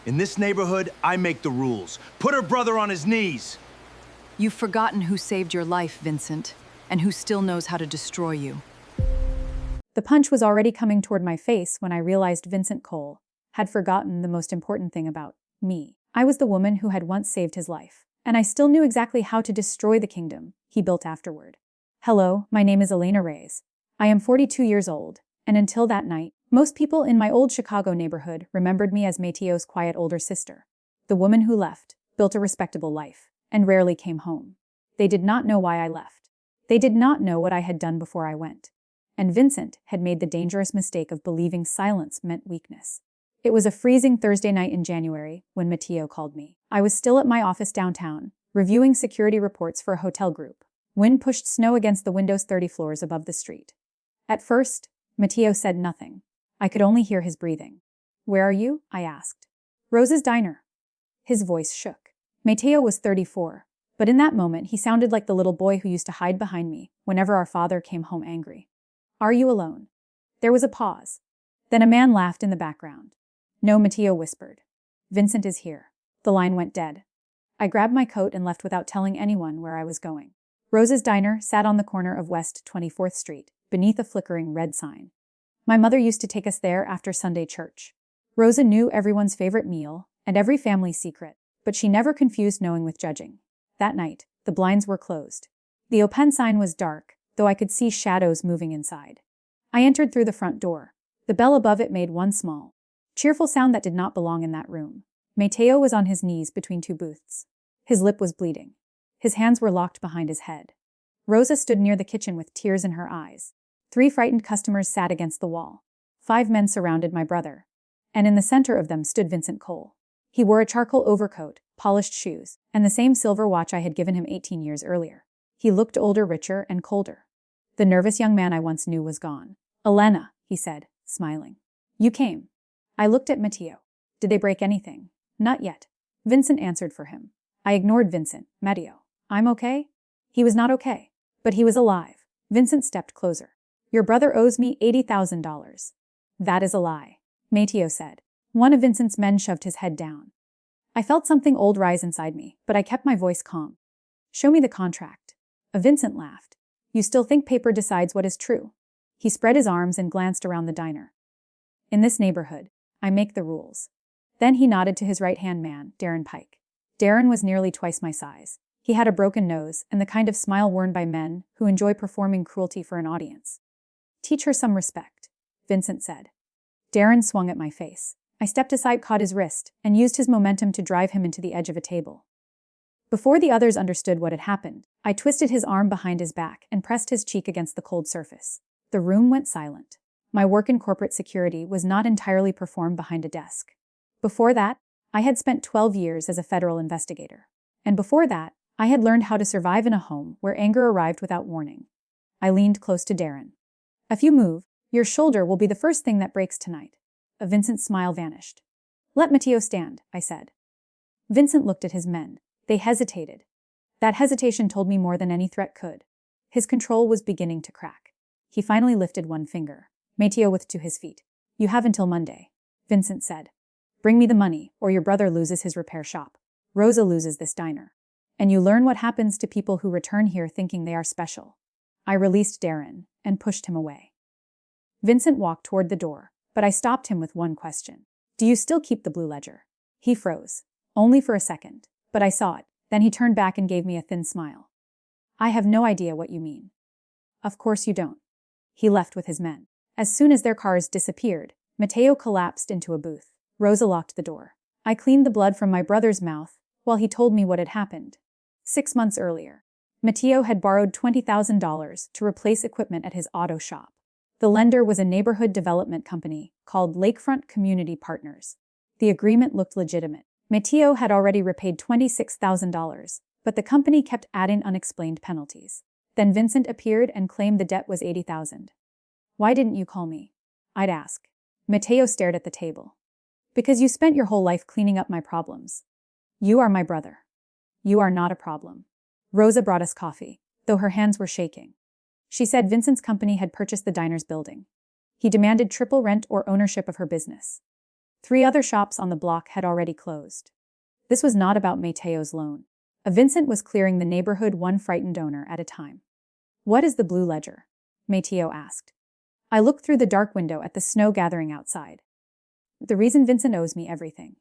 In this neighborhood, I make the rules. Put her brother on his knees. You've forgotten who saved your life, Vincent, and who still knows how to destroy you. The punch was already coming toward my face when I realized Vincent Cole had forgotten the most important thing about me. I was the woman who had once saved his life, and I still knew exactly how to destroy the kingdom he built afterward. Hello, my name is Elena Reyes. I am 42 years old, and until that night, most people in my old Chicago neighborhood remembered me as Mateo's quiet older sister, the woman who left, built a respectable life, and rarely came home. They did not know why I left. They did not know what I had done before I went. And Vincent had made the dangerous mistake of believing silence meant weakness. It was a freezing Thursday night in January when Mateo called me. I was still at my office downtown, reviewing security reports for a hotel group. Wind pushed snow against the windows 30 floors above the street. At first, Mateo said nothing. I could only hear his breathing. "Where are you?" I asked. "Rose's Diner." His voice shook. Mateo was 34, but in that moment he sounded like the little boy who used to hide behind me whenever our father came home angry. "Are you alone?" There was a pause. Then a man laughed in the background. "No," Mateo whispered. "Vincent is here." The line went dead. I grabbed my coat and left without telling anyone where I was going. Rose's Diner sat on the corner of West 24th Street, beneath a flickering red sign. My mother used to take us there after Sunday church. Rosa knew everyone's favorite meal and every family secret, but she never confused knowing with judging. That night, the blinds were closed. The open sign was dark, though I could see shadows moving inside. I entered through the front door. The bell above it made one small, cheerful sound that did not belong in that room. Mateo was on his knees between two booths. His lip was bleeding. His hands were locked behind his head. Rosa stood near the kitchen with tears in her eyes. 3 frightened customers sat against the wall. 5 men surrounded my brother. And in the center of them stood Vincent Cole. He wore a charcoal overcoat, polished shoes, and the same silver watch I had given him 18 years earlier. He looked older, richer, and colder. The nervous young man I once knew was gone. "Elena," he said, smiling. "You came." I looked at Mateo. "Did they break anything?" "Not yet." Vincent answered for him. I ignored Vincent. "Mateo, I'm okay?" He was not okay, but he was alive. Vincent stepped closer. "Your brother owes me $80,000. "That is a lie," Mateo said. One of Vincent's men shoved his head down. I felt something old rise inside me, but I kept my voice calm. "Show me the contract." Vincent laughed. "You still think paper decides what is true?" He spread his arms and glanced around the diner. "In this neighborhood, I make the rules." Then he nodded to his right-hand man, Darren Pike. Darren was nearly twice my size. He had a broken nose and the kind of smile worn by men who enjoy performing cruelty for an audience. "Teach her some respect," Vincent said. Darren swung at my face. I stepped aside, caught his wrist, and used his momentum to drive him into the edge of a table. Before the others understood what had happened, I twisted his arm behind his back and pressed his cheek against the cold surface. The room went silent. My work in corporate security was not entirely performed behind a desk. Before that, I had spent 12 years as a federal investigator. And before that, I had learned how to survive in a home where anger arrived without warning. I leaned close to Darren. "If you move, your shoulder will be the first thing that breaks tonight." Vincent's smile vanished. "Let Mateo stand," I said. Vincent looked at his men. They hesitated. That hesitation told me more than any threat could. His control was beginning to crack. He finally lifted one finger. Mateo writhed to his feet. "You have until Monday," Vincent said. "Bring me the money, or your brother loses his repair shop. Rosa loses this diner. And you learn what happens to people who return here thinking they are special." I released Darren and pushed him away. Vincent walked toward the door, but I stopped him with one question. "Do you still keep the blue ledger?" He froze. Only for a second, but I saw it. Then he turned back and gave me a thin smile. "I have no idea what you mean." "Of course you don't." He left with his men. As soon as their cars disappeared, Mateo collapsed into a booth. Rosa locked the door. I cleaned the blood from my brother's mouth while he told me what had happened. 6 months earlier, Mateo had borrowed $20,000 to replace equipment at his auto shop. The lender was a neighborhood development company called Lakefront Community Partners. The agreement looked legitimate. Mateo had already repaid $26,000, but the company kept adding unexplained penalties. Then Vincent appeared and claimed the debt was $80,000. "Why didn't you call me?" I'd ask. Mateo stared at the table. "Because you spent your whole life cleaning up my problems. You are my brother. You are not a problem." Rosa brought us coffee, though her hands were shaking. She said Vincent's company had purchased the diner's building. He demanded triple rent or ownership of her business. 3 other shops on the block had already closed. This was not about Mateo's loan. Vincent was clearing the neighborhood one frightened owner at a time. "What is the blue ledger?" Mateo asked. I looked through the dark window at the snow gathering outside. The reason Vincent owes me everything.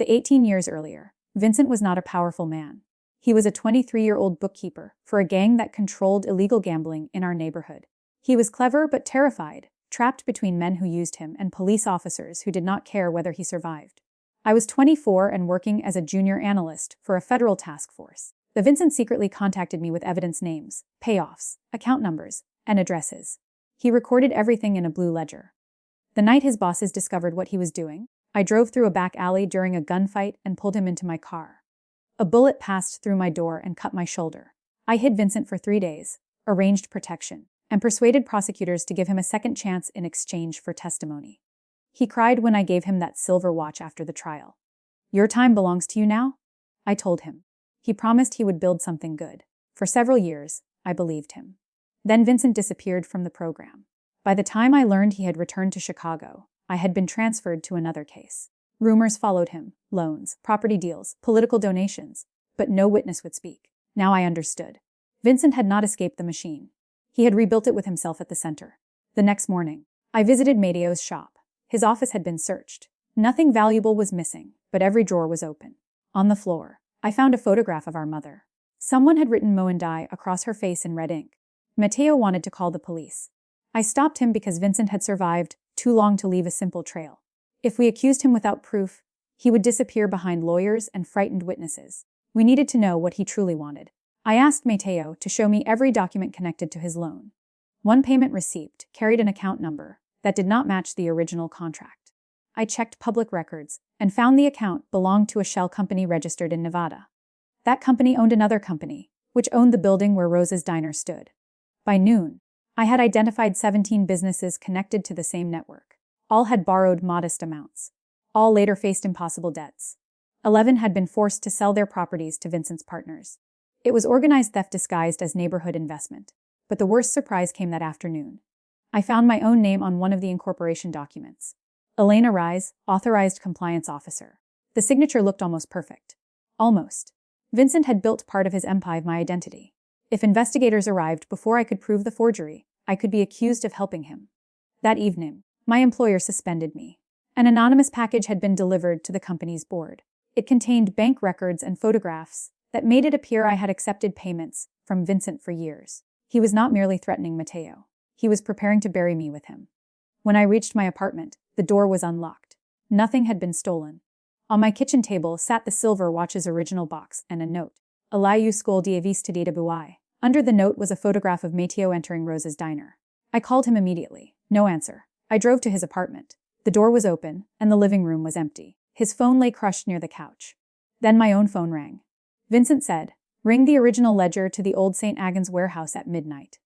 18 years earlier, Vincent was not a powerful man. He was a 23-year-old bookkeeper for a gang that controlled illegal gambling in our neighborhood. He was clever but terrified, trapped between men who used him and police officers who did not care whether he survived. I was 24 and working as a junior analyst for a federal task force. Vincent secretly contacted me with evidence names, payoffs, account numbers, and addresses. He recorded everything in a blue ledger. The night his bosses discovered what he was doing, I drove through a back alley during a gunfight and pulled him into my car. A bullet passed through my door and cut my shoulder. I hid Vincent for 3 days, arranged protection, and persuaded prosecutors to give him a second chance in exchange for testimony. He cried when I gave him that silver watch after the trial. "Your time belongs to you now?" I told him. He promised he would build something good. For several years, I believed him. Then Vincent disappeared from the program. By the time I learned he had returned to Chicago, I had been transferred to another case. Rumors followed him, loans, property deals, political donations, but no witness would speak. Now I understood. Vincent had not escaped the machine. He had rebuilt it with himself at the center. The next morning, I visited Mateo's shop. His office had been searched. Nothing valuable was missing, but every drawer was open. On the floor, I found a photograph of our mother. Someone had written Mo and I across her face in red ink. Mateo wanted to call the police. I stopped him because Vincent had survived too long to leave a simple trail. If we accused him without proof, he would disappear behind lawyers and frightened witnesses. We needed to know what he truly wanted. I asked Mateo to show me every document connected to his loan. One payment receipt carried an account number that did not match the original contract. I checked public records and found the account belonged to a shell company registered in Nevada. That company owned another company, which owned the building where Rosa's diner stood. By noon, I had identified 17 businesses connected to the same network. All had borrowed modest amounts. All later faced impossible debts. 11 had been forced to sell their properties to Vincent's partners. It was organized theft disguised as neighborhood investment. But the worst surprise came that afternoon. I found my own name on one of the incorporation documents. Elena Rise, Authorized Compliance Officer. The signature looked almost perfect. Almost. Vincent had built part of his empire of my identity. If investigators arrived before I could prove the forgery, I could be accused of helping him. That evening, my employer suspended me. An anonymous package had been delivered to the company's board. It contained bank records and photographs that made it appear I had accepted payments from Vincent for years. He was not merely threatening Mateo. He was preparing to bury me with him. When I reached my apartment, the door was unlocked. Nothing had been stolen. On my kitchen table sat the silver watch's original box and a note. Alayu skol diavis tadita buai. Under the note was a photograph of Mateo entering Rosa's diner. I called him immediately. No answer. I drove to his apartment. The door was open, and the living room was empty. His phone lay crushed near the couch. Then my own phone rang. Vincent said, "Ring the original ledger to the old St. Agnes warehouse at midnight."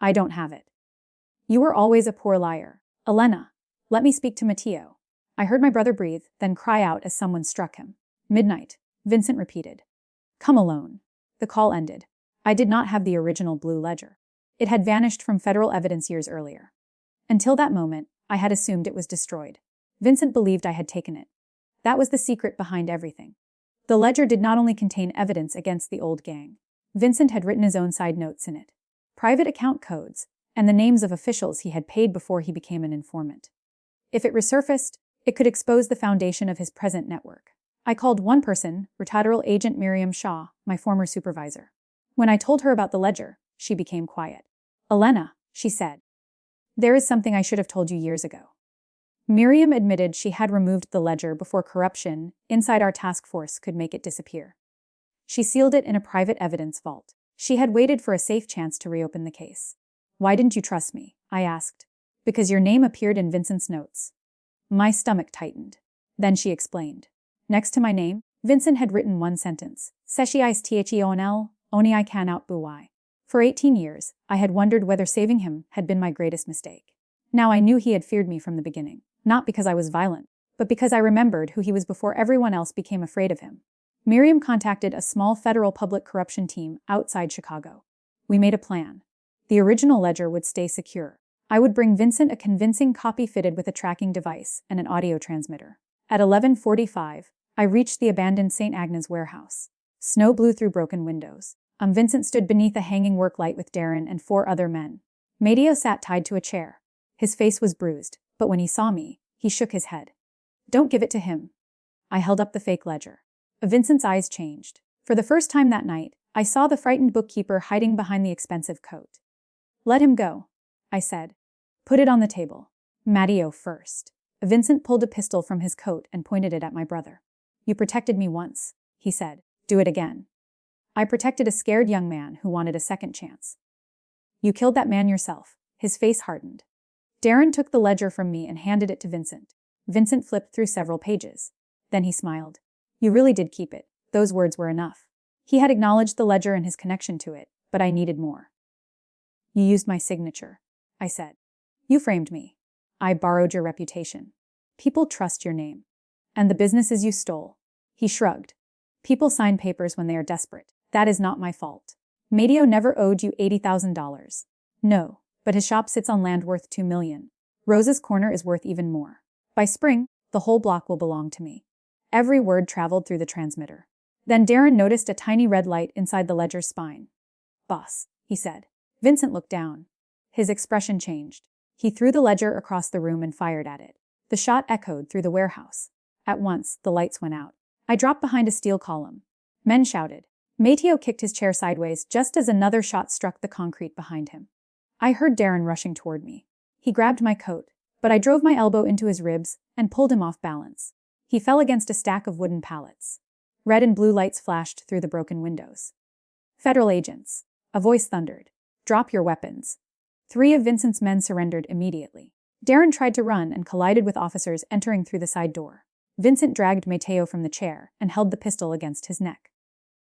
"I don't have it." "You were always a poor liar. Elena, let me speak to Mateo." I heard my brother breathe, then cry out as someone struck him. "Midnight," Vincent repeated. "Come alone." The call ended. I did not have the original blue ledger. It had vanished from federal evidence years earlier. Until that moment, I had assumed it was destroyed. Vincent believed I had taken it. That was the secret behind everything. The ledger did not only contain evidence against the old gang. Vincent had written his own side notes in it. Private account codes, and the names of officials he had paid before he became an informant. If it resurfaced, it could expose the foundation of his present network. I called one person, Retiral Agent Miriam Shaw, my former supervisor. When I told her about the ledger, she became quiet. "Elena," she said, "there is something I should have told you years ago." Miriam admitted she had removed the ledger before corruption inside our task force could make it disappear. She sealed it in a private evidence vault. She had waited for a safe chance to reopen the case. "Why didn't you trust me?" I asked. "Because your name appeared in Vincent's notes." My stomach tightened. Then she explained. Next to my name, Vincent had written one sentence. Seshi isthonl, oni I can out buai. For 18 years, I had wondered whether saving him had been my greatest mistake. Now I knew he had feared me from the beginning, not because I was violent, but because I remembered who he was before everyone else became afraid of him. Miriam contacted a small federal public corruption team outside Chicago. We made a plan. The original ledger would stay secure. I would bring Vincent a convincing copy fitted with a tracking device and an audio transmitter. At 11:45, I reached the abandoned St. Agnes warehouse. Snow blew through broken windows. Vincent stood beneath a hanging work light with Darren and 4 other men. Matteo sat tied to a chair. His face was bruised, but when he saw me, he shook his head. "Don't give it to him." I held up the fake ledger. Vincent's eyes changed. For the first time that night, I saw the frightened bookkeeper hiding behind the expensive coat. "Let him go," I said. "Put it on the table." "Matteo first." Vincent pulled a pistol from his coat and pointed it at my brother. "You protected me once," he said. "Do it again." I protected a scared young man who wanted a second chance. "You killed that man yourself." His face hardened. Darren took the ledger from me and handed it to Vincent. Vincent flipped through several pages. Then he smiled. "You really did keep it." Those words were enough. He had acknowledged the ledger and his connection to it, but I needed more. "You used my signature," I said. "You framed me. I borrowed your reputation. People trust your name. And the businesses you stole." He shrugged. "People sign papers when they are desperate. That is not my fault. Matteo never owed you $80,000. No, but his shop sits on land worth $2 million. Rosa's corner is worth even more. By spring, the whole block will belong to me." Every word traveled through the transmitter. Then Darren noticed a tiny red light inside the ledger's spine. "Boss," he said. Vincent looked down. His expression changed. He threw the ledger across the room and fired at it. The shot echoed through the warehouse. At once, the lights went out. I dropped behind a steel column. Men shouted. Matteo kicked his chair sideways just as another shot struck the concrete behind him. I heard Darren rushing toward me. He grabbed my coat, but I drove my elbow into his ribs and pulled him off balance. He fell against a stack of wooden pallets. Red and blue lights flashed through the broken windows. "Federal agents," a voice thundered. "Drop your weapons." 3 of Vincent's men surrendered immediately. Darren tried to run and collided with officers entering through the side door. Vincent dragged Matteo from the chair and held the pistol against his neck.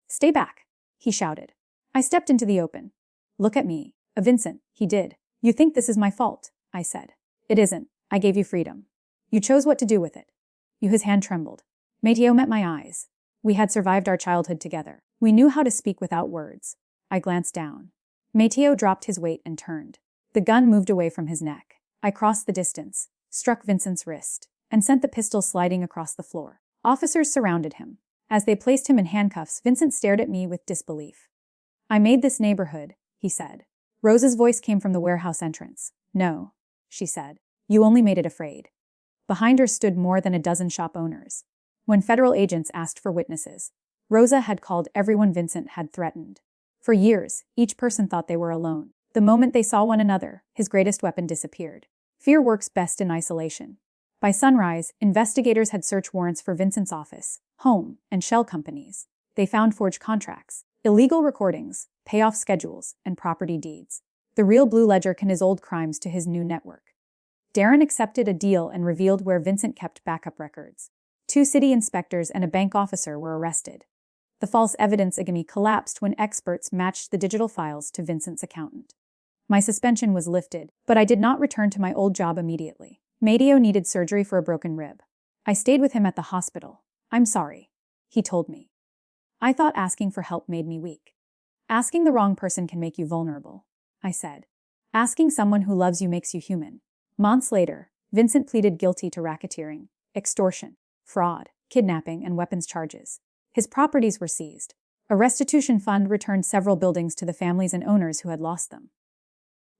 "Stay back," he shouted. I stepped into the open. "Look at me." "Vincent," he did. "You think this is my fault," I said. "It isn't. I gave you freedom. You chose what to do with it." His hand trembled. Matteo met my eyes. We had survived our childhood together. We knew how to speak without words. I glanced down. Matteo dropped his weight and turned. The gun moved away from his neck. I crossed the distance, struck Vincent's wrist, and sent the pistol sliding across the floor. Officers surrounded him. As they placed him in handcuffs, Vincent stared at me with disbelief. "I made this neighborhood," he said. Rosa's voice came from the warehouse entrance. "No," she said. "You only made it afraid." Behind her stood more than a dozen shop owners. When federal agents asked for witnesses, Rosa had called everyone Vincent had threatened. For years, each person thought they were alone. The moment they saw one another, his greatest weapon disappeared. Fear works best in isolation. By sunrise, investigators had search warrants for Vincent's office, home, and shell companies. They found forged contracts, illegal recordings, payoff schedules, and property deeds. The real Blue Ledger conned his old crimes to his new network. Darren accepted a deal and revealed where Vincent kept backup records. 2 city inspectors and a bank officer were arrested. The false evidence against me collapsed when experts matched the digital files to Vincent's accountant. My suspension was lifted, but I did not return to my old job immediately. Matteo needed surgery for a broken rib. I stayed with him at the hospital. "I'm sorry," he told me. I thought asking for help made me weak. "Asking the wrong person can make you vulnerable," I said. "Asking someone who loves you makes you human." Months later, Vincent pleaded guilty to racketeering, extortion, fraud, kidnapping, and weapons charges. His properties were seized. A restitution fund returned several buildings to the families and owners who had lost them.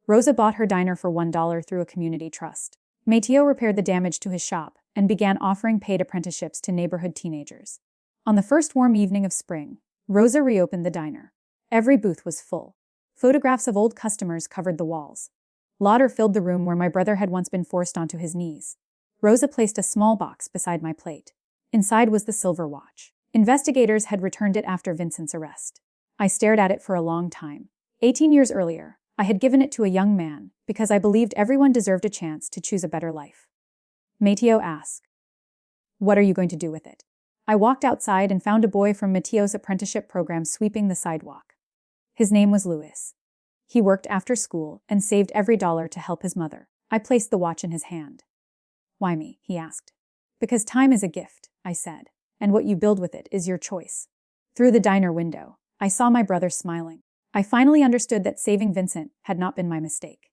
Rosa bought her diner for $1 through a community trust. Matteo repaired the damage to his shop and began offering paid apprenticeships to neighborhood teenagers. On the first warm evening of spring, Rosa reopened the diner. Every booth was full. Photographs of old customers covered the walls. Laughter filled the room where my brother had once been forced onto his knees. Rosa placed a small box beside my plate. Inside was the silver watch. Investigators had returned it after Vincent's arrest. I stared at it for a long time. 18 years earlier, I had given it to a young man because I believed everyone deserved a chance to choose a better life. Matteo asked, "What are you going to do with it?" I walked outside and found a boy from Matteo's apprenticeship program sweeping the sidewalk. His name was Louis. He worked after school and saved every dollar to help his mother. I placed the watch in his hand. "Why me?" he asked. "Because time is a gift," I said, "and what you build with it is your choice." Through the diner window, I saw my brother smiling. I finally understood that saving Vincent had not been my mistake.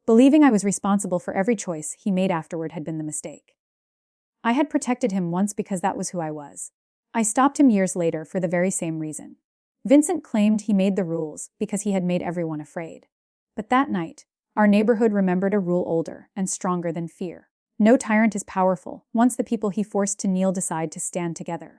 Believing I was responsible for every choice he made afterward had been the mistake. I had protected him once because that was who I was. I stopped him years later for the very same reason. Vincent claimed he made the rules because he had made everyone afraid. But that night, our neighborhood remembered a rule older and stronger than fear. No tyrant is powerful once the people he forced to kneel decide to stand together.